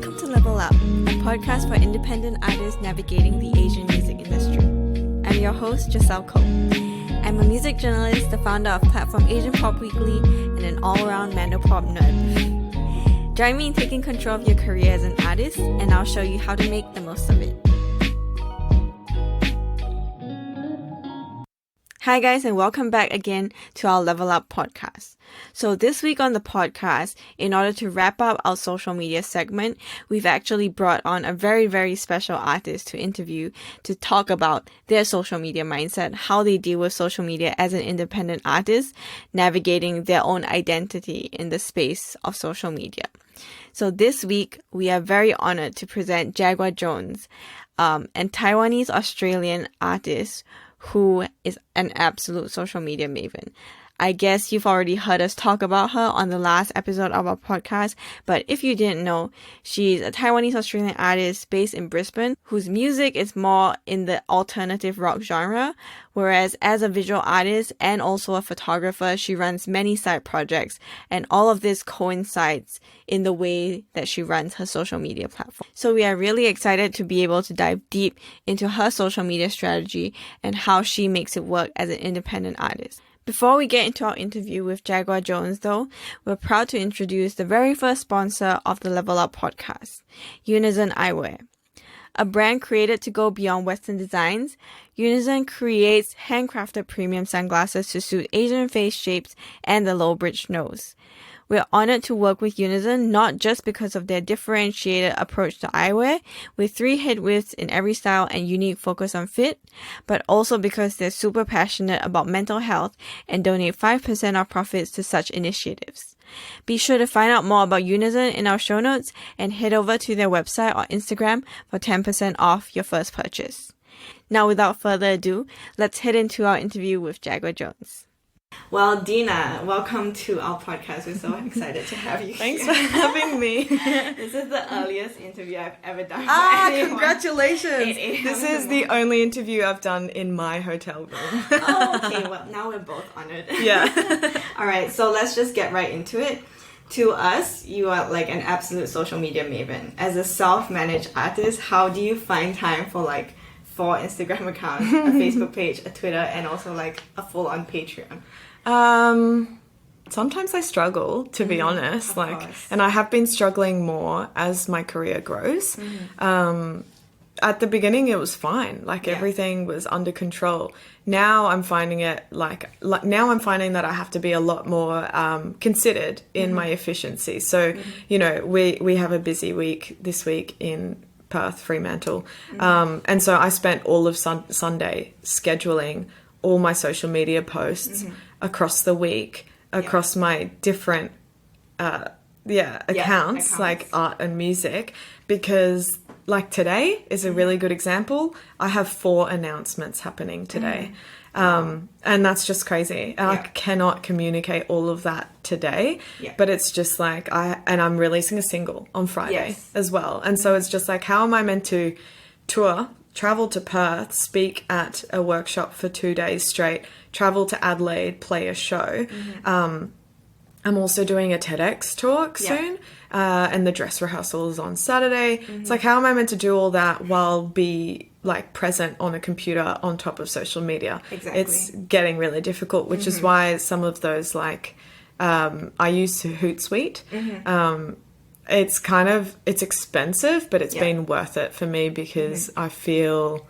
Welcome to Level Up, a podcast for independent artists navigating the Asian music industry. I'm your host, Giselle Cole. I'm a music journalist, the founder of platform Asian Pop Weekly, and an all-around Mandopop nerd. Join me in taking control of your career as an artist, and I'll show you how to make the most of it. Hi guys, and welcome back again to our Level Up podcast. So this week on the podcast, in order to wrap up our social media segment, we've actually brought on a very, very special artist to interview to talk about their social media mindset, how they deal with social media as an independent artist, navigating their own identity in the space of social media. So this week, we are very honored to present Jaguar Jonze, an Taiwanese-Australian artist who is an absolute social media maven. I guess you've already heard us talk about her on the last episode of our podcast, but if you didn't know, she's a Taiwanese-Australian artist based in Brisbane, whose music is more in the alternative rock genre, whereas as a visual artist and also a photographer, she runs many side projects, and all of this coincides in the way that she runs her social media platform. So we are really excited to be able to dive deep into her social media strategy and how she makes it work as an independent artist. Before we get into our interview with Jaguar Jonze though, we're proud to introduce the very first sponsor of the Level Up podcast, Unison Eyewear. A brand created to go beyond Western designs, Unison creates handcrafted premium sunglasses to suit Asian face shapes and the low-bridged nose. We're honored to work with Unison not just because of their differentiated approach to eyewear, with 3 head widths in every style and unique focus on fit, but also because they're super passionate about mental health and donate 5% of profits to such initiatives. Be sure to find out more about Unison in our show notes and head over to their website or Instagram for 10% off your first purchase. Now, without further ado, let's head into our interview with Jaguar Jonze. Well, Dina, welcome to our podcast. We're so excited to have you Thanks here. for having me. This is the earliest interview I've ever done. For Congratulations. This is the only interview I've done in my hotel room. Oh, okay. Well, now we're both honored. Yeah. All right. So let's just get right into it. To us, you are like an absolute social media maven. As a self-managed artist, how do you find time for 4 Instagram accounts, a Facebook page, a Twitter, and also a full-on Patreon? Sometimes I struggle, to be honest. Course. And I have been struggling more as my career grows. At the beginning, it was fine. Everything was under control. Now I'm finding it now I'm finding that I have to be a lot more considered in my efficiency. So, we have a busy week this week in Perth, Fremantle. And so I spent all of Sunday scheduling all my social media posts across the week, across my different accounts, like art and music, because today is a really good example. I have 4 announcements happening today. And that's just crazy. And I cannot communicate all of that today, but it's just I'm releasing a single on Friday as well. And so it's just how am I meant to travel to Perth, speak at a workshop for 2 days straight, travel to Adelaide, play a show. I'm also doing a TEDx talk soon, and the dress rehearsal is on Saturday. It's how am I meant to do all that while be present on a computer on top of social media? Exactly. It's getting really difficult, which is why some of those I use Hootsuite. It's expensive, but it's been worth it for me because I feel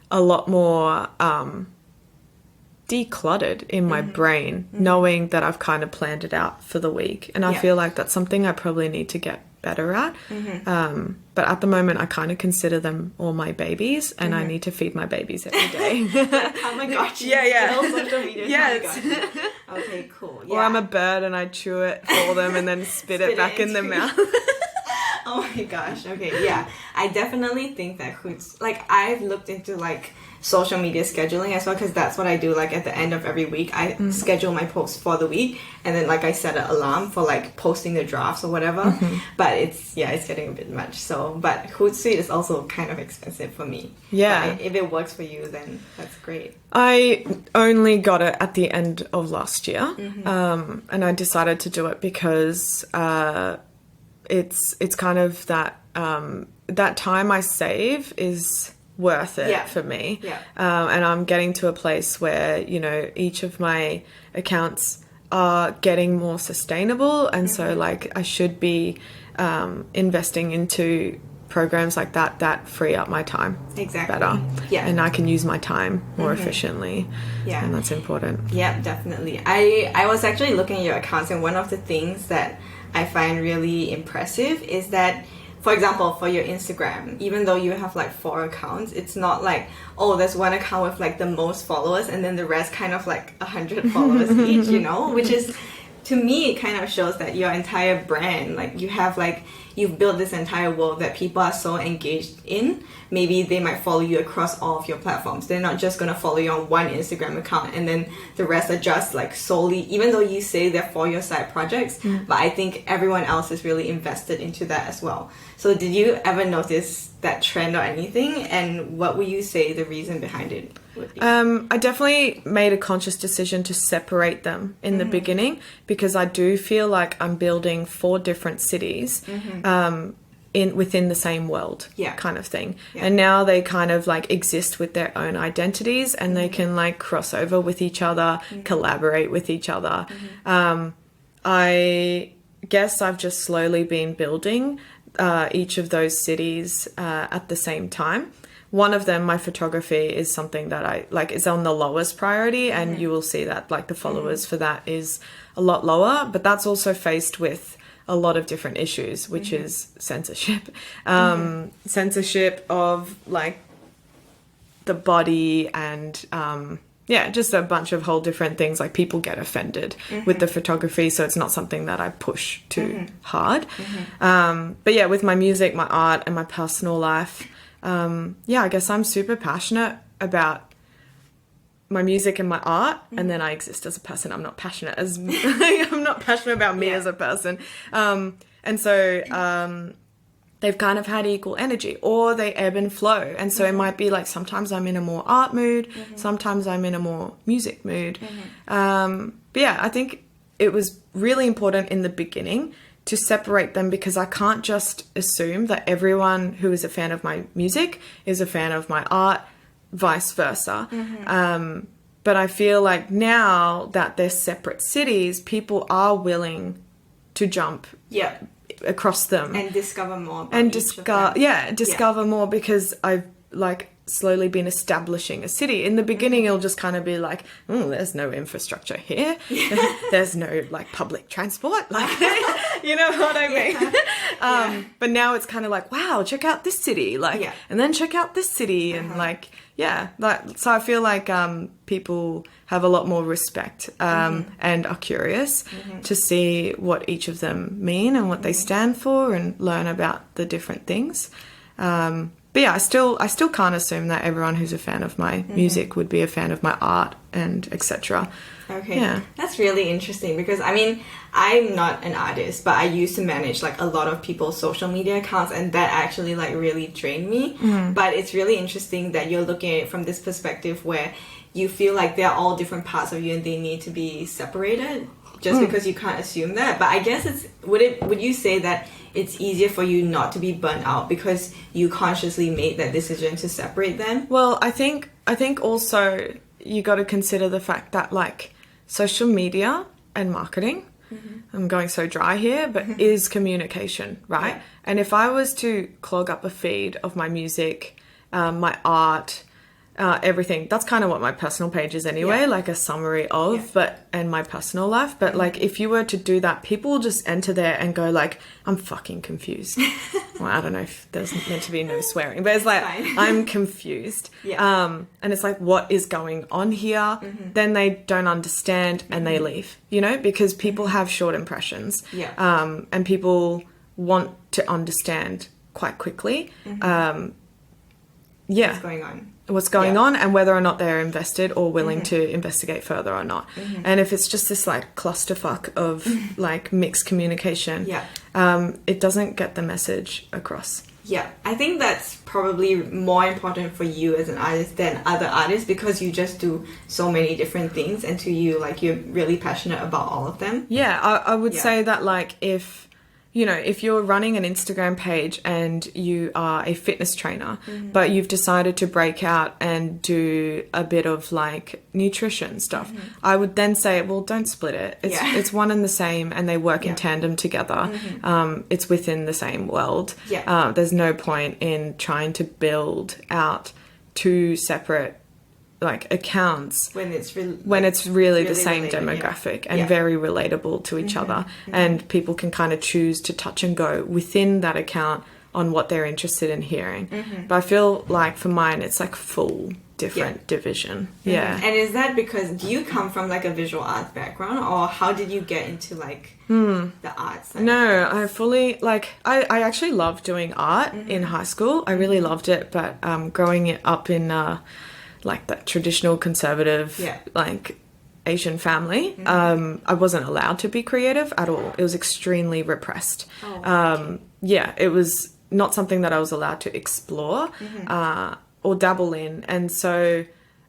a lot more decluttered in my brain, knowing that I've kind of planned it out for the week. And I feel like that's something I probably need to get better at. But at the moment, I kind of consider them all my babies, and I need to feed my babies every day. Oh my gosh. Yeah. Social media. Yes. Okay, cool. Or I'm a bird and I chew it for them and then spit it back in their mouth. Oh my gosh. Okay, yeah. I definitely think that I've looked into social media scheduling as well, because that's what I do. At the end of every week, I schedule my posts for the week, and then I set an alarm for posting the drafts or whatever. But it's getting a bit much. So, but Hootsuite is also kind of expensive for me. Yeah. But if it works for you, then that's great. I only got it at the end of last year, and I decided to do it because it's kind of that that time I save is worth it for me. Yeah. And I'm getting to a place where, you know, each of my accounts are getting more sustainable. And so like I should be investing into programs like that free up my time better. Yeah. And I can use my time more efficiently. Yeah. And that's important. Yeah, definitely. I was actually looking at your accounts, and one of the things that I find really impressive is that, for example, for your Instagram, even though you have like 4 accounts, it's not like, oh, there's one account with like the most followers and then the rest kind of like 100 followers each, you know, which is, to me, it kind of shows that your entire brand, like you have like, you've built this entire world that people are so engaged in. Maybe they might follow you across all of your platforms. They're not just going to follow you on one Instagram account and then the rest are just like solely, even though you say they're for your side projects, but I think everyone else is really invested into that as well. So did you ever notice that trend or anything? And what would you say the reason behind it would be? I definitely made a conscious decision to separate them in the beginning, because I do feel like I'm building 4 different cities within the same world, kind of thing. Yeah. And now they kind of like exist with their own identities, and they can like cross over with each other, collaborate with each other. I guess I've just slowly been building each of those cities at the same time. One of them, my photography, is something that I like is on the lowest priority, and you will see that like the followers for that is a lot lower, but that's also faced with a lot of different issues, which is censorship. Censorship of like the body and just a bunch of whole different things. Like people get offended with the photography, so it's not something that I push too hard. But yeah, with my music, my art, and my personal life, I guess I'm super passionate about my music and my art, and then I exist as a person. I'm not passionate about me as a person. And so they've kind of had equal energy, or they ebb and flow. And so it might be like sometimes I'm in a more art mood, sometimes I'm in a more music mood. But yeah, I think it was really important in the beginning to separate them, because I can't just assume that everyone who is a fan of my music is a fan of my art, vice versa. But I feel like now that they're separate cities, people are willing to jump across them and discover more about discover more, because I've like slowly been establishing a city. In the beginning it'll just kind of be like, there's no infrastructure here. There's no like public transport, like you know what I mean? But now it's kind of like, wow, check out this city, like and then check out this city, and so I feel like people have a lot more respect and are curious to see what each of them mean and what they stand for, and learn about the different things. But yeah, I still can't assume that everyone who's a fan of my music would be a fan of my art and etc. Okay, that's really interesting, because I mean, I'm not an artist, but I used to manage like a lot of people's social media accounts, and that actually like really drained me. But it's really interesting that you're looking at it from this perspective where you feel like they're all different parts of you and they need to be separated, just because you can't assume that. But I guess would you say that it's easier for you not to be burnt out because you consciously made that decision to separate them? Well, I think also you got to consider the fact that like social media and marketing, I'm going so dry here, but is communication, right? And if I was to clog up a feed of my music, my art, everything, that's kind of what my personal page is anyway, like a summary of and my personal life. But like if you were to do that, people will just enter there and go like, I'm fucking confused. Well, I don't know if there's meant to be no swearing, but it's like I'm confused. And it's like, what is going on here? Then they don't understand and they leave, you know, because people have short impressions. And people want to understand quite quickly what's going on and whether or not they're invested or willing to investigate further or not. And if it's just this like clusterfuck of like mixed communication, it doesn't get the message across. I think that's probably more important for you as an artist than other artists, because you just do so many different things, and to you, like, you're really passionate about all of them. I would say that like if you know, if you're running an Instagram page and you are a fitness trainer, but you've decided to break out and do a bit of like nutrition stuff, I would then say, well, don't split it. It's one and the same, and they work in tandem together. It's within the same world. There's no point in trying to build out two separate like accounts when it's really the same related, demographic and very relatable to each other, and people can kind of choose to touch and go within that account on what they're interested in hearing. But I feel like for mine it's like full different division. And is that because, do you come from like a visual arts background, or how did you get into like the arts side? No, I fully like I actually loved doing art in high school. I really loved it, but growing up in like that traditional conservative like Asian family, I wasn't allowed to be creative at all. It was extremely repressed. It was not something that I was allowed to explore or dabble in, and so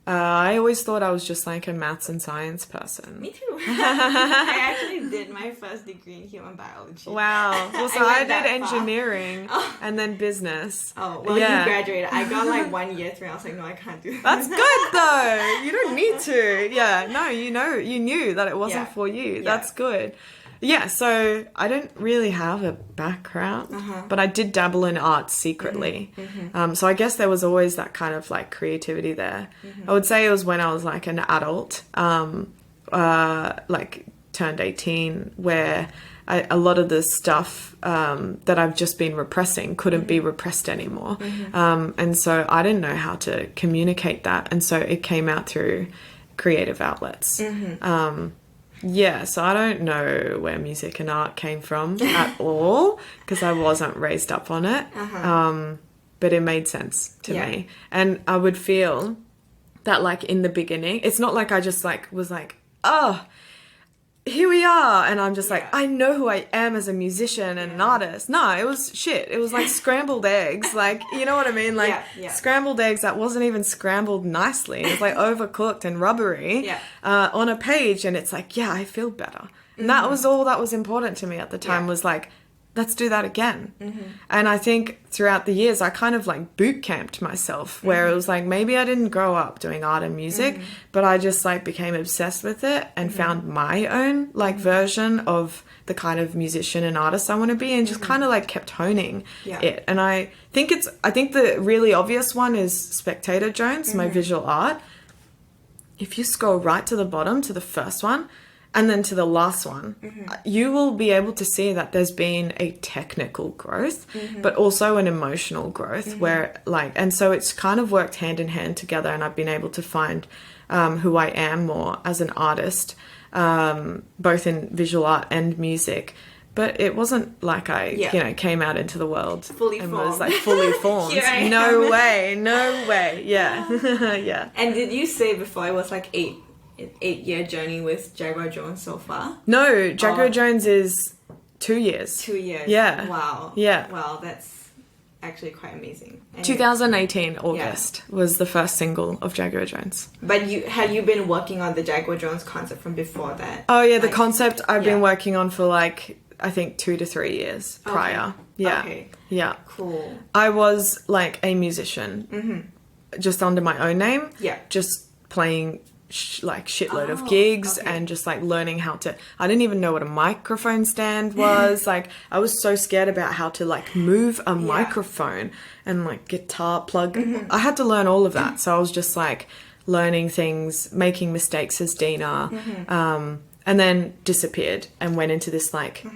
I always thought I was just like a maths and science person. Me too. I actually did my first degree in human biology. Wow. Well, so I did engineering and then business. Oh, well, you graduated. I got like 1 year through. I was like, no, I can't do that. That's good though. You don't need to. Yeah. No, you knew that it wasn't for you. That's good. Yeah, so I don't really have a background, but I did dabble in art secretly. So I guess there was always that kind of like creativity there. I would say it was when I was like an adult, like turned 18, where a lot of the stuff that I've just been repressing couldn't be repressed anymore. And so I didn't know how to communicate that. And so it came out through creative outlets. Yeah, so I don't know where music and art came from at all, because I wasn't raised up on it. But it made sense to me. And I would feel that like in the beginning, it's not like I just like was like, oh, here we are, and I'm just like, I know who I am as a musician and an artist. No, it was shit. It was like scrambled eggs, like, you know what I mean? Like scrambled eggs that wasn't even scrambled nicely. It was like overcooked and rubbery on a page, and it's like, I feel better. And that was all that was important to me at the time, was like, let's do that again. And I think throughout the years, I kind of like boot camped myself, where it was like, maybe I didn't grow up doing art and music, but I just like became obsessed with it and found my own like version of the kind of musician and artist I want to be, and just kind of like kept honing it. And I think the really obvious one is Spectator Jonze, my visual art. If you scroll right to the bottom to the first one, and then to the last one, you will be able to see that there's been a technical growth, but also an emotional growth where like, and so it's kind of worked hand in hand together, and I've been able to find who I am more as an artist, both in visual art and music. But it wasn't like I, came out into the world fully and formed. was like fully formed. No way. Yeah. Yeah. And did you say before it was like 8-year journey with Jaguar Jonze so far? No, Jaguar Jonze is 2 years. 2 years. Yeah. Wow. Yeah. Wow, that's actually quite amazing. And 2018 August was the first single of Jaguar Jonze. But had you been working on the Jaguar Jonze concept from before that? Oh yeah, the concept I've been working on for like I think 2 to 3 years prior. Yeah. Okay. Yeah. Cool. I was like a musician, just under my own name. Yeah. Just playing like shitload of gigs and just like learning how to, I didn't even know what a microphone stand was. Like I was so scared about how to like move a microphone and like guitar plug. I had to learn all of that. So I was just like learning things, making mistakes as Dina, and then disappeared and went into this like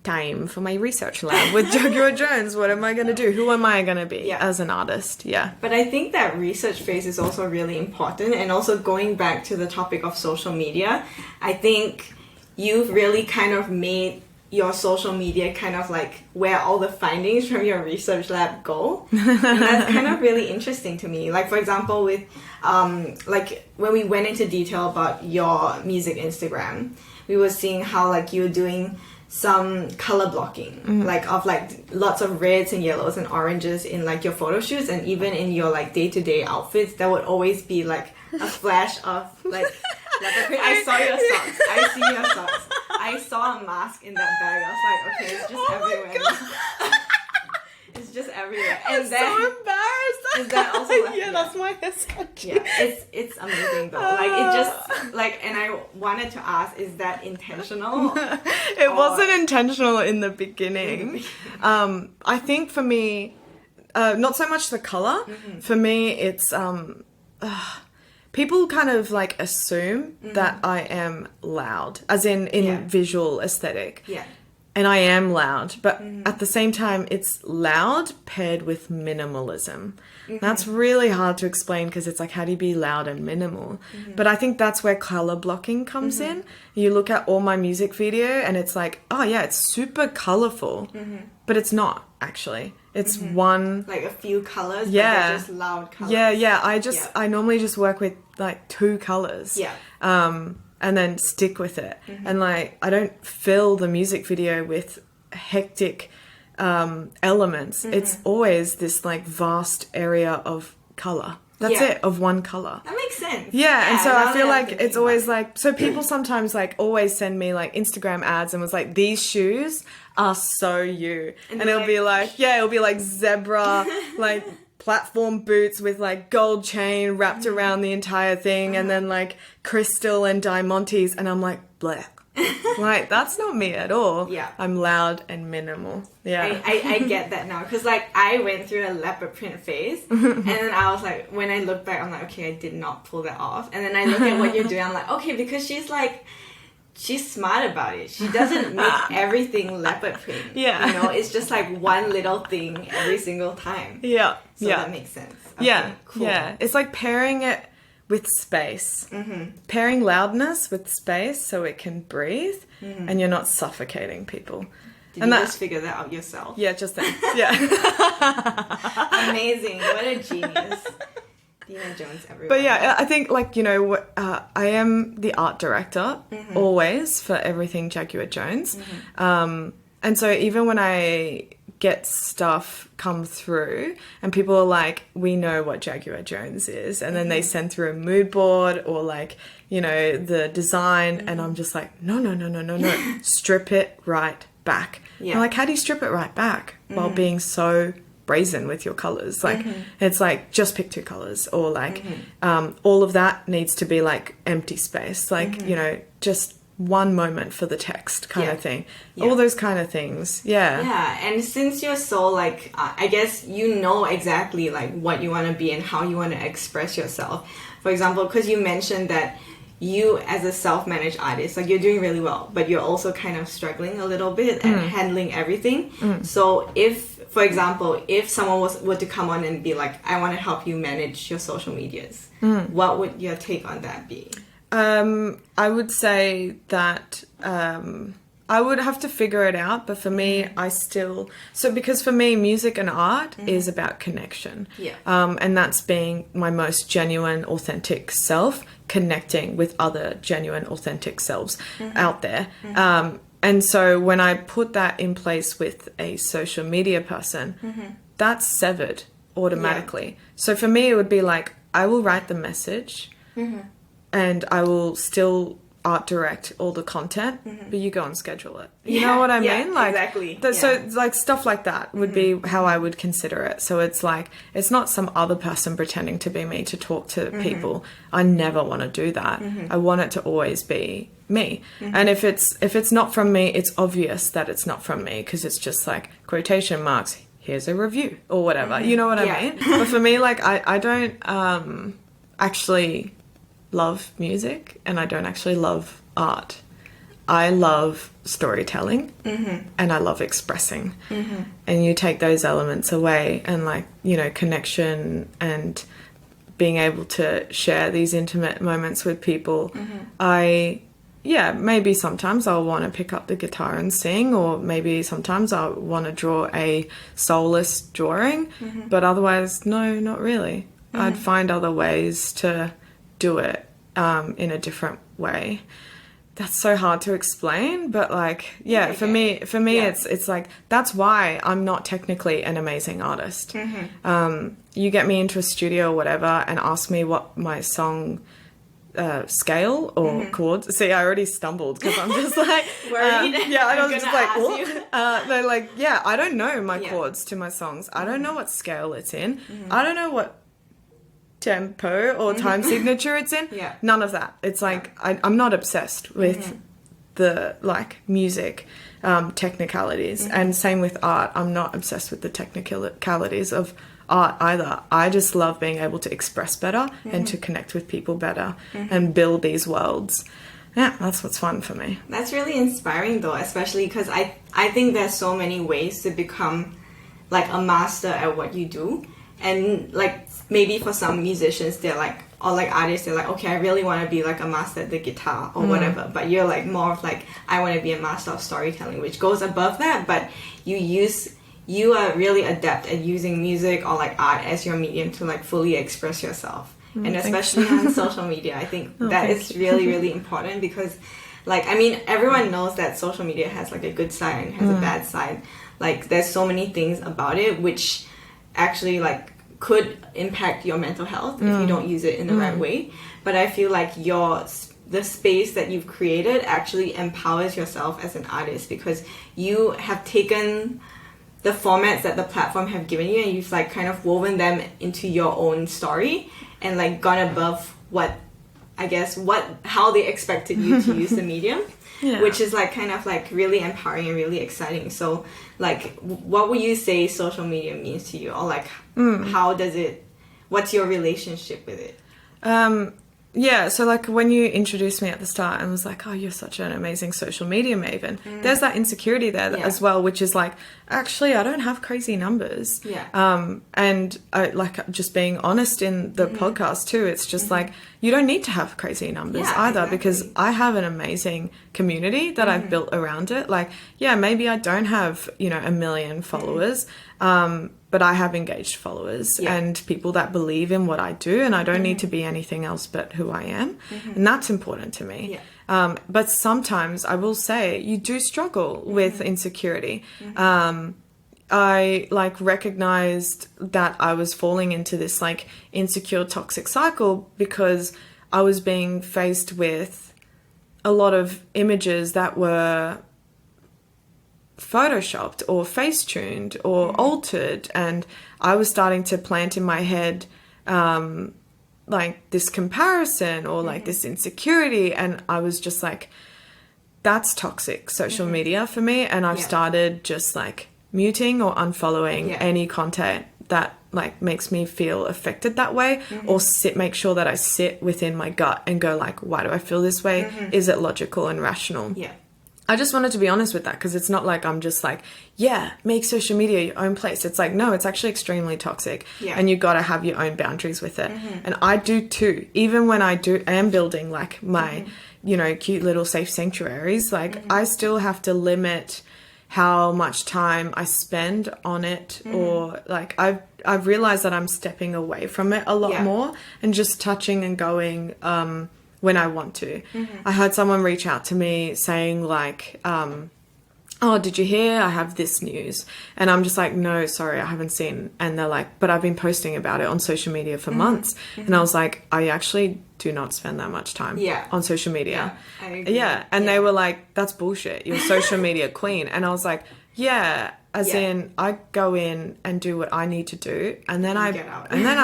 time for my research lab with Jaguar Jonze. What am I going to do? Who am I going to be as an artist? Yeah. But I think that research phase is also really important. And also going back to the topic of social media, I think you've really kind of made your social media kind of like where all the findings from your research lab go. And that's kind of really interesting to me. Like, for example, with like when we went into detail about your music Instagram, we were seeing how like you're doing some color blocking, like of like lots of reds and yellows and oranges in like your photo shoots, and even in your like day-to-day outfits, there would always be like a flash of like leopard print. I saw your socks. I see your socks. I saw a mask in that bag. I was like, okay, it's just everywhere. It's just everywhere. And I'm then, so embarrassed. is that also yeah, that's my haircut. Yeah, it's amazing though. Like it just like, and I wanted to ask, is that intentional? It wasn't intentional in the beginning. I think for me, not so much the color. For me, it's people kind of like assume that I am loud, as in visual aesthetic. Yeah. And I am loud, but at the same time, it's loud paired with minimalism. That's really hard to explain because it's like, how do you be loud and minimal? But I think that's where color blocking comes in. You look at all my music video and it's like, oh yeah, it's super colorful, but it's not actually. It's one... Like a few colors, but they're just loud colors. Yeah. I normally just work with like 2 colors. Yeah. And then stick with it. And like, I don't fill the music video with hectic elements. It's always this like vast area of color. That's it, of one color. That makes sense. Yeah, and so I feel like it's always like, so people sometimes like always send me like Instagram ads and was like, these shoes are so you. And it'll be like, it'll be like zebra, like platform boots with like gold chain wrapped around the entire thing, and then like crystal and diamantes, and I'm like, bleh. Like, that's not me at all. Yeah. I'm loud and minimal. Yeah. I get that now. Because, like, I went through a leopard print phase. And then I was like, when I look back, I'm like, okay, I did not pull that off. And then I look at what you're doing, I'm like, okay, because she's like, she's smart about it. She doesn't make everything leopard print. Yeah. You know, it's just like one little thing every single time. Yeah. So that makes sense. Okay, Yeah. cool. Yeah. It's like pairing it with space. Pairing loudness with space so it can breathe and you're not suffocating people. Did you just figure that out yourself? Yeah, just then. Yeah. Amazing. What a genius. Dina Jones everywhere. But yeah, I think like, you know, I am the art director always for everything Jaguar Jones. And so even when I get stuff come through and people are like, we know what Jaguar Jones is, and then they send through a mood board or like, you know, the design, and I'm just like, no, strip it right back. Yeah. I'm like, how do you strip it right back while being so brazen with your colors? Like, it's like, just pick 2 colors, or like all of that needs to be like empty space, like, you know, just one moment for the text kind of thing. All those kind of things. Yeah, and since you're so like, I guess you know exactly like what you want to be and how you want to express yourself. For example, because you mentioned that you as a self-managed artist, like you're doing really well, but you're also kind of struggling a little bit and handling everything. So if, for example, if someone were to come on and be like, I want to help you manage your social medias, what would your take on that be? I would say that I would have to figure it out, but for me, because for me, music and art is about connection. Yeah. And that's being my most genuine, authentic self, connecting with other genuine, authentic selves out there. And so when I put that in place with a social media person, that's severed automatically. So for me, it would be like, I will write the message and I will still art direct all the content, but you go and schedule it. You know what I mean? Like, exactly. So like stuff like that would be how I would consider it. So it's like, it's not some other person pretending to be me to talk to people. I never want to do that. I want it to always be me. And if it's not from me, it's obvious that it's not from me, because it's just like quotation marks, here's a review or whatever. You know what I mean? But for me, like, I don't actually love music, and I don't actually love art. I love storytelling and I love expressing. And you take those elements away, and like, you know, connection and being able to share these intimate moments with people. Maybe sometimes I'll want to pick up the guitar and sing, or maybe sometimes I'll want to draw a soulless drawing, but otherwise, no, not really. I'd find other ways to do it in a different way. That's so hard to explain, but like, for me, it's like, that's why I'm not technically an amazing artist. You get me into a studio or whatever and ask me what my song scale or chords. See, I already stumbled because I'm just like Worried. yeah, I I'm was just gonna like ask what? you. They're like, yeah, I don't know my chords to my songs. I don't know what scale it's in. I don't know what tempo or time signature it's in. Yeah. None of that. It's like I'm not obsessed with the like music technicalities, and same with art. I'm not obsessed with the technicalities of art either. I just love being able to express better and to connect with people better and build these worlds. Yeah, that's what's fun for me. That's really inspiring though, especially because I think there's so many ways to become like a master at what you do. And like maybe for some musicians, they're like, or like artists, they're like, okay, I really want to be like a master at the guitar or whatever. But you're like more of like, I want to be a master of storytelling, which goes above that. But you are really adept at using music or like art as your medium to like fully express yourself. And especially on social media, I think that is really, really important because like, I mean, everyone knows that social media has like a good side and has a bad side. Like there's so many things about it which actually like could impact your mental health if you don't use it in the right way. But I feel like the space that you've created actually empowers yourself as an artist because you have taken the formats that the platform have given you and you've like kind of woven them into your own story and like gone above how they expected you to use the medium. Which is like kind of like really empowering and really exciting. So like what would you say social media means to you, or like what's your relationship with it? Yeah, so like when you introduced me at the start and was like, oh, you're such an amazing social media maven, there's that insecurity there as well, which is like, actually, I don't have crazy numbers. And I, like just being honest in the podcast too, it's just like, you don't need to have crazy numbers either because I have an amazing community that I've built around it. Like, yeah, maybe I don't have, 1 million followers, but I have engaged followers and people that believe in what I do, and I don't need to be anything else but who I am. And that's important to me. But sometimes I will say you do struggle with insecurity. I like recognized that I was falling into this like insecure toxic cycle because I was being faced with a lot of images that were photoshopped or face tuned or altered, and I was starting to plant in my head like this comparison or like this insecurity, and I was just like, that's toxic social media for me. And I've started just like muting or unfollowing any content that like makes me feel affected that way, or make sure that I sit within my gut and go like, why do I feel this way? Is it logical and rational? I just wanted to be honest with that because it's not like I'm just like, make social media your own place. It's like, no, it's actually extremely toxic and you got to have your own boundaries with it. And I do too. Even when I am building like my, cute little safe sanctuaries, like I still have to limit how much time I spend on it, or like I've realized that I'm stepping away from it a lot more and just touching and going when I want to. I had someone reach out to me saying like, oh, did you hear? I have this news. And I'm just like, no, sorry, I haven't seen. And they're like, but I've been posting about it on social media for months. And I was like, I actually do not spend that much time on social media. I agree. And they were like, that's bullshit. You're a social media queen. And I was like, as in I go in and do what I need to do, and then I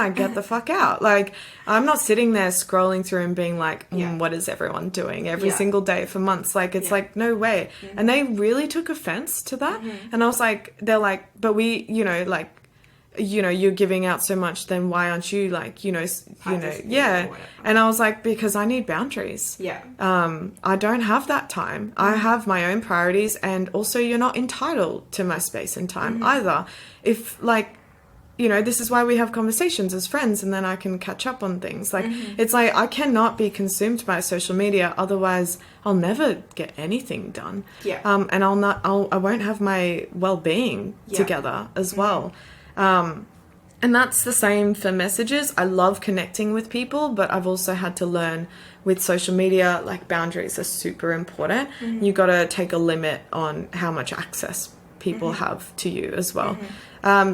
get the fuck out. Like I'm not sitting there scrolling through and being like, what is everyone doing every single day for months? Like it's like, no way. And they really took offense to that. And I was like, they're like, but we, you're giving out so much, then why aren't you like, and I was like, because I need boundaries. I don't have that time. I have my own priorities, and also you're not entitled to my space and time either. If like, this is why we have conversations as friends, and then I can catch up on things. Like it's like I cannot be consumed by social media, otherwise I'll never get anything done. And I won't have my well-being together as well. And that's the same for messages. I love connecting with people, but I've also had to learn with social media, like boundaries are super important. You got to take a limit on how much access people have to you as well.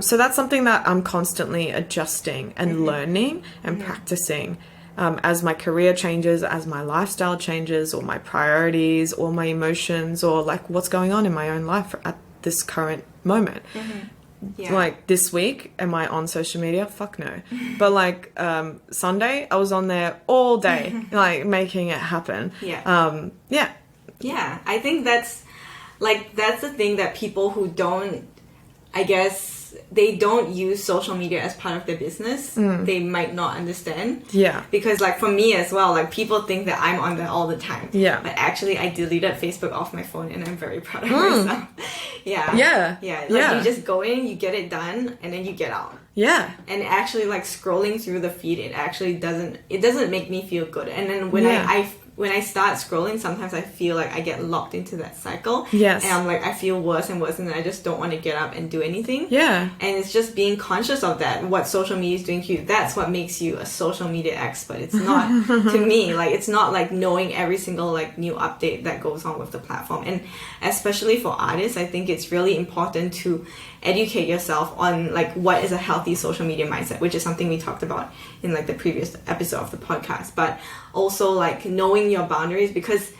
So that's something that I'm constantly adjusting and learning and practicing. as my career changes, as my lifestyle changes, or my priorities, or my emotions, or like what's going on in my own life at this current moment. Yeah. Like this week, am I on social media? Fuck no. But like Sunday, I was on there all day, like making it happen. Yeah. Yeah. Yeah. I think that's the thing that people who don't, I guess, they don't use social media as part of their business, they might not understand. Yeah. Because like for me as well, like people think that I'm on there all the time. Yeah. But actually I deleted Facebook off my phone and I'm very proud of myself. Yeah. Yeah. Yeah. Like Yeah. you just go in, you get it done, and then you get out. Yeah. And actually like scrolling through the feed, it actually doesn't make me feel good. And then when when I start scrolling, sometimes I feel like I get locked into that cycle. Yes. And I'm like, I feel worse and worse, and I just don't want to get up and do anything. Yeah. And it's just being conscious of that, what social media is doing to you. That's what makes you a social media expert. It's not, to me, like, it's not like knowing every single like new update that goes on with the platform. And especially for artists, I think it's really important to educate yourself on like what is a healthy social media mindset, which is something we talked about in like the previous episode of the podcast. But also like knowing your boundaries, because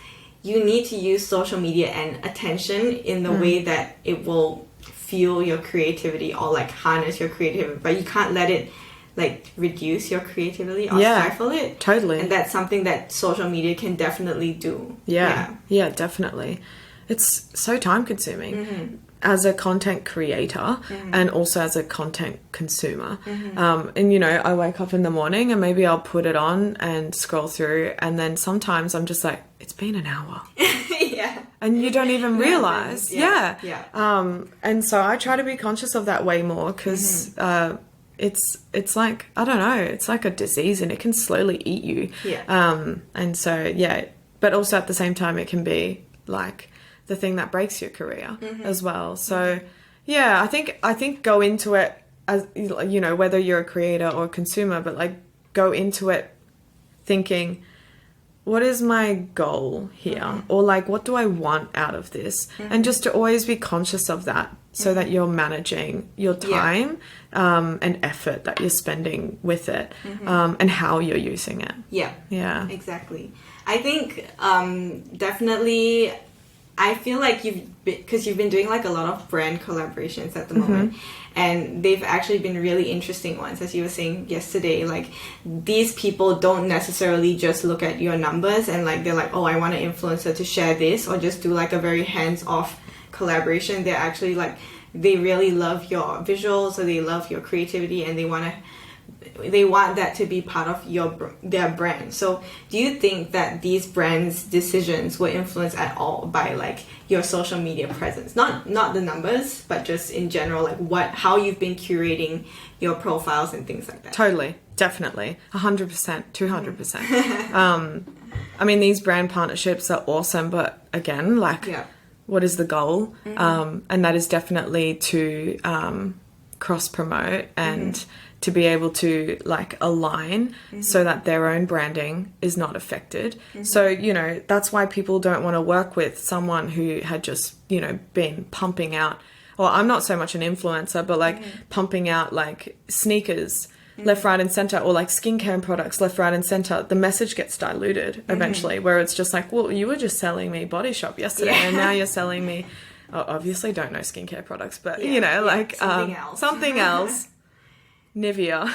you need to use social media and attention in the way that it will fuel your creativity or like harness your creativity, but you can't let it like reduce your creativity or stifle it. Totally. And that's something that social media can definitely do. Yeah, definitely. It's so time consuming as a content creator and also as a content consumer. And, you know, I wake up in the morning and maybe I'll put it on and scroll through, and then sometimes I'm just like, it's been an hour. Yeah. And you don't even realize. Yeah. And so I try to be conscious of that way more, because it's like, I don't know, it's like a disease and it can slowly eat you. Yeah. And so, yeah, but also at the same time, it can be like the thing that breaks your career as well. So, yeah, I think go into it as, you know, whether you're a creator or a consumer, but like go into it thinking, what is my goal here? Or like, what do I want out of this? And just to always be conscious of that, so that you're managing your time and effort that you're spending with it, and how you're using it. Yeah. Exactly. I think definitely, I feel like because you've been doing like a lot of brand collaborations at the moment, and they've actually been really interesting ones, as you were saying yesterday. Like, these people don't necessarily just look at your numbers and like they're like, oh, I want an influencer to share this, or just do like a very hands-off collaboration. They're actually like, they really love your visuals, or they love your creativity, and they want that to be part of their brand. So do you think that these brands' decisions were influenced at all by like your social media presence? Not the numbers, but just in general, like how you've been curating your profiles and things like that. Totally. Definitely. 100%, 200%. I mean, these brand partnerships are awesome, but again, like, what is the goal? And that is definitely to cross promote and to be able to like align so that their own branding is not affected. So, you know, that's why people don't want to work with someone who had just, you know, been pumping out, or I'm not so much an influencer, but like pumping out like sneakers left, right and center, or like skincare products left, right and center. The message gets diluted eventually, where it's just like, well, you were just selling me Body Shop yesterday and now you're selling me, obviously don't know skincare products, but you know, like something else. Nivea.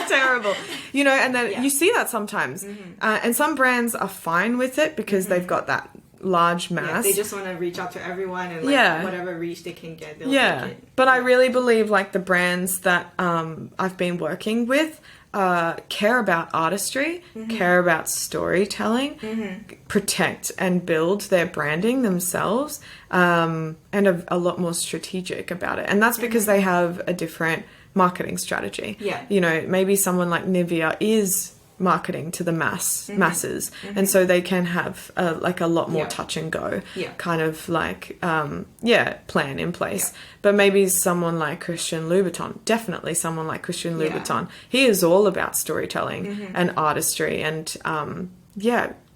Terrible. You know, and then you see that sometimes. And some brands are fine with it because they've got that large mass. They just want to reach out to everyone, and like whatever reach they can get, they'll take it. But I really believe like the brands that I've been working with care about artistry, care about storytelling, protect and build their branding themselves, and are a lot more strategic about it. And that's because they have a different marketing strategy. You know, maybe someone like Nivea is marketing to the masses, and so they can have like a lot more touch and go kind of like plan in place. But maybe someone like Christian Louboutin, definitely someone like Christian Louboutin, he is all about storytelling and artistry and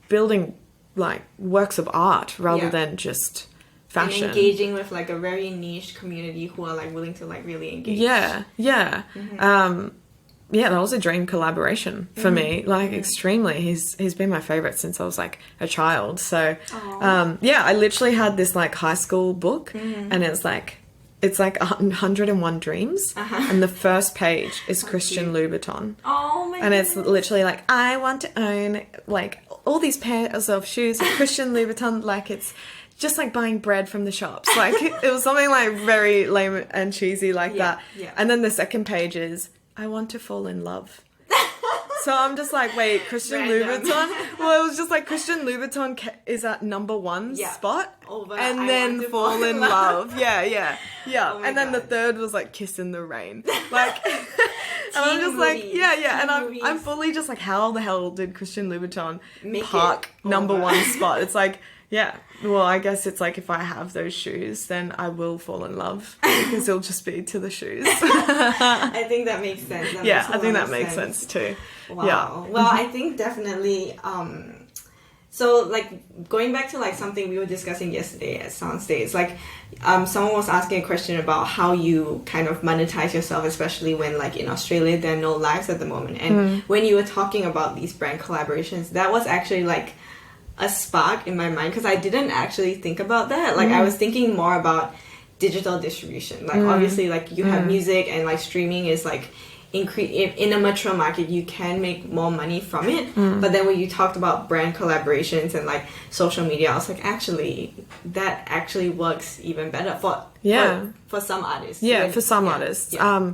building like works of art rather than just fashion. And engaging with like a very niche community who are like willing to like really engage. that was a dream collaboration for me, like extremely. He's been my favorite since I was like a child. So, I literally had this like high school book, and it's like 101 Dreams, and the first page is Christian Louboutin. Oh my And it's literally like, I want to own like all these pairs of shoes of Christian Louboutin, like it's just like buying bread from the shops. Like it was something like very lame and cheesy like that. Yeah. And then the second page is, I want to fall in love. So I'm just like, wait, Christian Random. Louboutin? Well, it was just like Christian Louboutin is at number one spot. Over And I then Want to fall in love. Yeah. Oh my and then the God. third was like Kiss in the Rain. Like, and I'm just Teen like, movies. yeah. And Teen I'm movies. fully just like, how the hell did Christian Louboutin Make park it number over. one spot? It's like, yeah. Well, I guess it's like if I have those shoes, then I will fall in love because it'll just be to the shoes. I think that makes sense. That Yeah, makes a I think lot that of makes sense too. Wow. Yeah. Well, I think definitely. So, like, going back to, like, something we were discussing yesterday at Soundstage, like, someone was asking a question about how you kind of monetize yourself, especially when, like, in Australia, there are no lives at the moment. And when you were talking about these brand collaborations, that was actually, like, a spark in my mind, because I didn't actually think about that. Like, I was thinking more about digital distribution. Like, obviously, like, you have music and, like, streaming is, like, in a mature market, you can make more money from it. But then when you talked about brand collaborations and like social media, I was like, actually, that actually works even better for some artists. Yeah, for some artists. Yeah.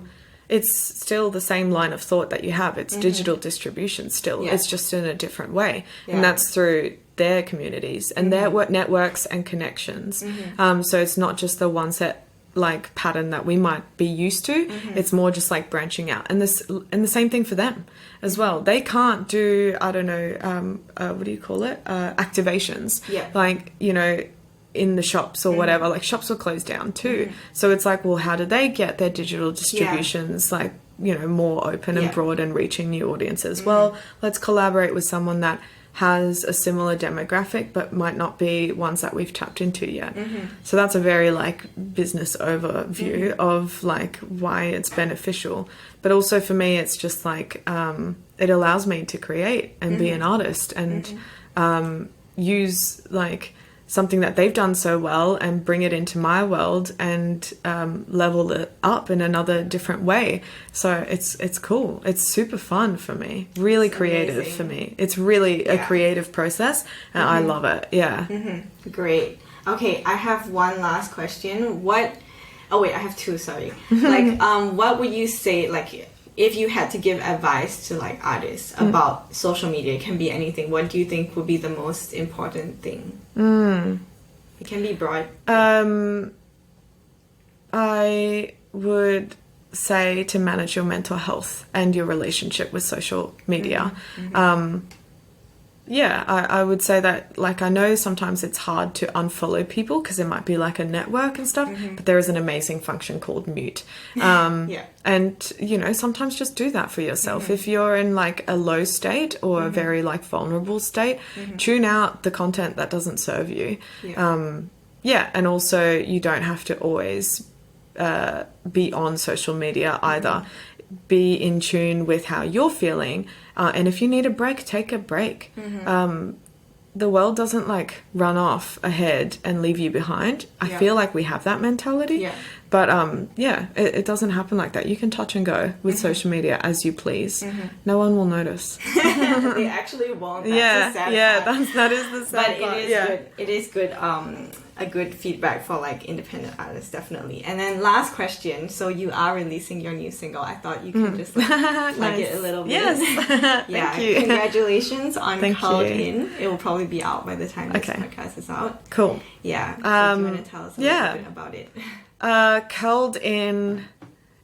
It's still the same line of thought that you have. It's digital distribution still. Yeah. It's just in a different way. Yeah. And that's through their communities and their networks and connections. So it's not just the one set like pattern that we might be used to. It's more just like branching out, and the same thing for them as well. They can't do, I don't know, what do you call it, activations, like, you know, in the shops or whatever. Like, shops were closed down too. So it's like, well, how do they get their digital distributions like, you know, more open and broad and reaching new audiences? Well, let's collaborate with someone that has a similar demographic but might not be ones that we've tapped into yet. So that's a very like business overview of like why it's beneficial. But also for me, it's just like it allows me to create and be an artist and use like something that they've done so well and bring it into my world and level it up in another different way. So it's cool. It's super fun for me. Really creative amazing. for me. It's really a creative process and I love it. Yeah. Great. Okay, I have one last question. Oh wait, I have two, sorry. Like, what would you say, like, if you had to give advice to like artists about social media, it can be anything, what do you think would be the most important thing? It can be broad. I would say to manage your mental health and your relationship with social media. I would say that, like, I know sometimes it's hard to unfollow people because there might be like a network and stuff, but there is an amazing function called mute. And, you know, sometimes just do that for yourself. If you're in like a low state or a very like vulnerable state, tune out the content that doesn't serve you. And also you don't have to always be on social media either. Be in tune with how you're feeling, and if you need a break, take a break. The world doesn't like run off ahead and leave you behind. I feel like we have that mentality, but it doesn't happen like that. You can touch and go with social media as you please. No one will notice. They actually won't. That's the sad part. that is the sad But part. it is good. A good feedback for like independent artists, definitely. And then last question. So you are releasing your new single. I thought you could just like plug it a little bit. Yes. Thank you. Congratulations on Thank Called you. In. It will probably be out by the time this podcast is out. Cool. Yeah. So do you want to tell us a little bit about it? Curled In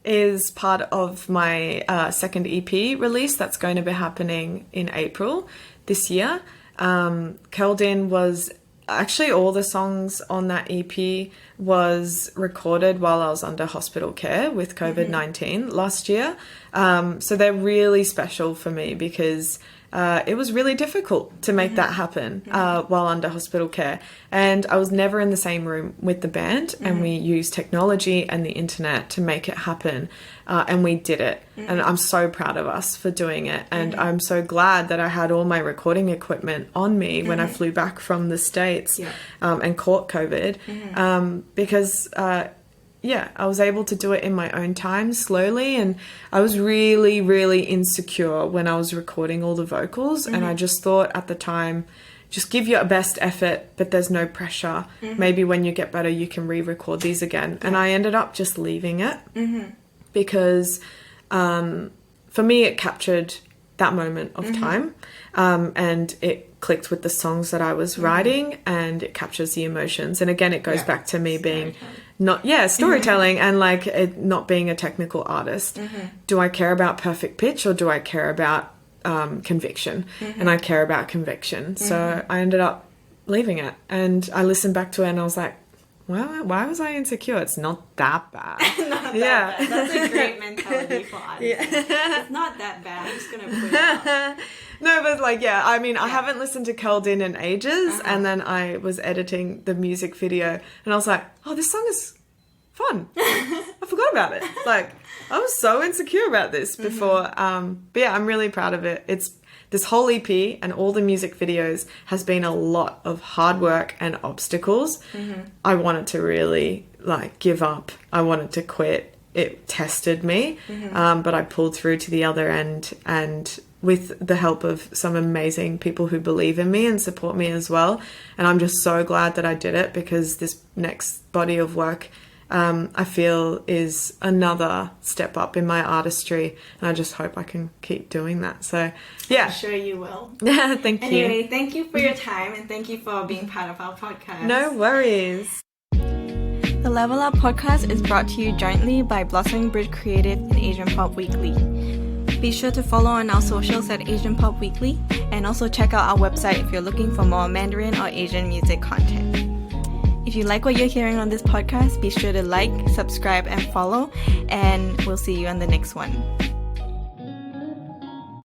is part of my second EP release that's going to be happening in April this year. Curled In was actually, all the songs on that EP was recorded while I was under hospital care with COVID-19 last year. So they're really special for me because it was really difficult to make that happen while under hospital care. And I was never in the same room with the band, and we used technology and the internet to make it happen. And we did it. And I'm so proud of us for doing it. And I'm so glad that I had all my recording equipment on me when I flew back from the States and caught COVID. Because I was able to do it in my own time, slowly, and I was really, really insecure when I was recording all the vocals, and I just thought at the time, just give your best effort, but there's no pressure. Maybe when you get better, you can re-record these again. And I ended up just leaving it because for me, it captured that moment of time, and it clicked with the songs that I was writing, and it captures the emotions. And again, it goes back to me being storytelling and like it not being a technical artist. Do I care about perfect pitch, or do I care about conviction? And I care about conviction. So I ended up leaving it, and I listened back to it and I was like, well, why was I insecure? It's not that bad. Not that bad. That's a great mentality for us. It's not that bad. I'm just going to put it out. No, but like, I haven't listened to Curled In ages, and then I was editing the music video, and I was like, oh, this song is fun. I forgot about it. Like, I was so insecure about this before. But yeah, I'm really proud of it. It's this whole EP and all the music videos has been a lot of hard work and obstacles. I wanted to really like give up. I wanted to quit. It tested me, but I pulled through to the other end, and with the help of some amazing people who believe in me and support me as well. And I'm just so glad that I did it, because this next body of work, I feel, is another step up in my artistry, and I just hope I can keep doing that. So yeah, I'm sure you will. Thank you. Anyway, thank you for your time, and thank you for being part of our podcast. No worries. The Level Up podcast is brought to you jointly by Blossoming Bridge Creative and Asian Pop Weekly. Be sure to follow on our socials at Asian Pop Weekly, and also check out our website if you're looking for more Mandarin or Asian music content. If you like what you're hearing on this podcast, be sure to like, subscribe, and follow, and we'll see you on the next one.